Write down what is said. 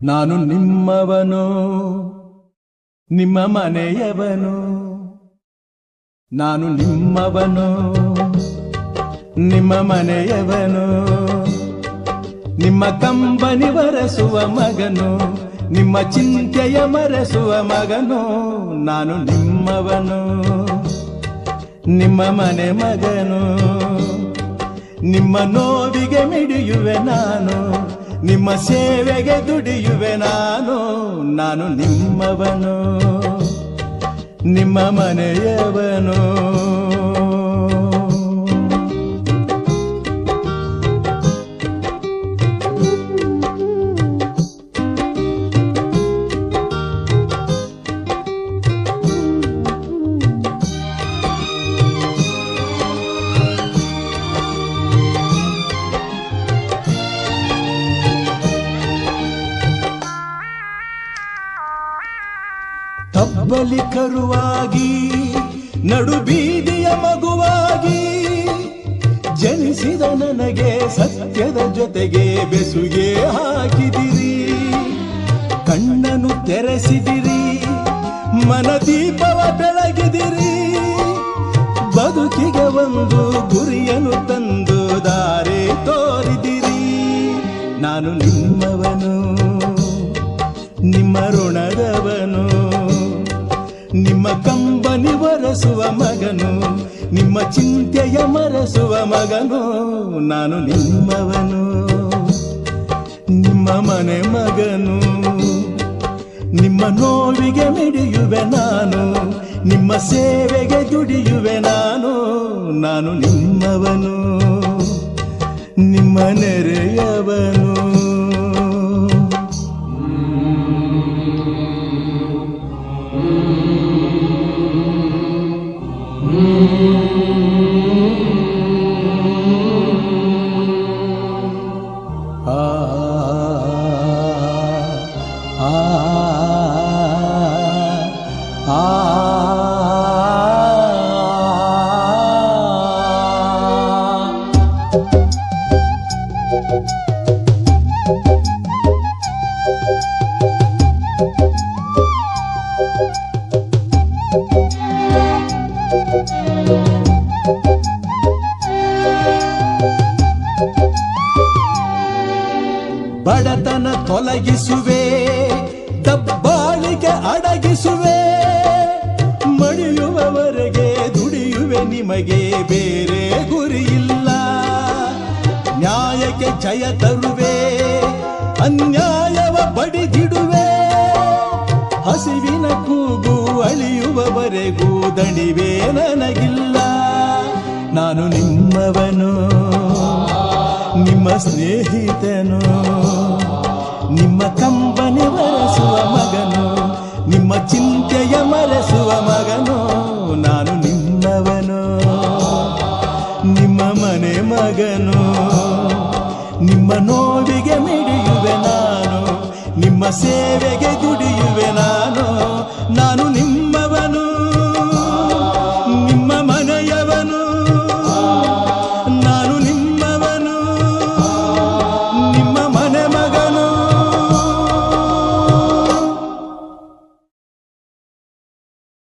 ನಾನು ನಿಮ್ಮವನು, ನಿಮ್ಮ ಮನೆಯವನು. ನಾನು ನಿಮ್ಮವನು, ನಿಮ್ಮ ಮನೆಯವನು. ನಿಮ್ಮ ಕಂಬನಿ ಬರೆಸುವ ಮಗನು, ನಿಮ್ಮ ಚಿಂತೆಯ ಮರೆಸುವ ಮಗನು. ನಾನು ನಿಮ್ಮವನು, ನಿಮ್ಮ ಮನೆ ಮಗನು. ನಿಮ್ಮ ನೋವಿಗೆ ಮಿಡಿಯುವೆ ನಾನು, ನಿಮ್ಮ ಸೇವೆಗೆ ದುಡಿಯುವೆ ನಾನು. ನಾನು ನಿಮ್ಮವನು, ನಿಮ್ಮ ಮನೆಯವನು. ತಬ್ಬಲಿ ಕರುವಾಗಿ ನಡು ಬೀದಿಯ ಮಗುವಾಗಿ ಜನಿಸಿದ ನನಗೆ ಸತ್ಯದ ಜೊತೆಗೆ ಬೆಸುಗೆ ಹಾಕಿದಿರಿ. ಕಣ್ಣನ್ನು ತೆರೆಸಿದಿರಿ, ಮನದೀಪವ ಬೆಳಗಿದಿರಿ. ಬದುಕಿಗೆ ಒಂದು ಗುರಿಯನ್ನು ತಂದು ದಾರಿ ತೋರಿದಿರಿ. ನಾನು ನಿಮ್ಮವನು, ನಿಮ್ಮ ಋಣದವನು. ನಿಮ್ಮ ಕಂಬನಿ ಬರೆಸುವ ಮಗನು, ನಿಮ್ಮ ಚಿಂತೆಯ ಮರೆಸುವ ಮಗನು. ನಾನು ನಿಮ್ಮವನು, ನಿಮ್ಮ ಮನೆ ಮಗನು. ನಿಮ್ಮ ನೋವಿಗೆ ಮಿಡಿಯುವೆ ನಾನು, ನಿಮ್ಮ ಸೇವೆಗೆ ದುಡಿಯುವೆ ನಾನು. ನಾನು ನಿಮ್ಮವನು, ನಿಮ್ಮ ನೆರೆಯವನು. ಬಡತನ ತೊಲಗಿಸುವೆ, ದಬ್ಬಾಳಿಕೆ ಅಡಗಿಸುವೆ. ಮಡಿಯುವವರೆಗೆ ದುಡಿಯುವೆ, ನಿಮಗೆ ಬೇರೆ ಗುರಿಯಿಲ್ಲ. ನ್ಯಾಯಕ್ಕೆ ಜಯ ತರುವೆ, ಅನ್ಯಾಯವ ಬಡಿದಿಡುವೆ. ಹಸಿವಿನ ಕೂಗು ಅಳಿಯುವವರೆಗೂ ದಣಿವೆ ನನಗಿಲ್ಲ. ನಾನು ನಿಮ್ಮವನು, ನಿಮ್ಮ ಸ್ನೇಹಿತನು. ನಿಮ್ಮ ಕಂಬನಿ ಬರೆಸುವ ಮಗನು, ನಿಮ್ಮ ಚಿಂತೆಯ ಮರೆಸುವ ಮಗನು. ನಾನು ನಿಮ್ಮವನು, ನಿಮ್ಮ ಮನೆ ಮಗನು. ನಿಮ್ಮ ನೋವಿಗೆ ಮಿಡಿಯುವೆ ನಾನು, ನಿಮ್ಮ ಸೇವೆಗೆ ದುಡಿಯುವೆ ನಾನು. ನಾನು ನಿಮ್ಮ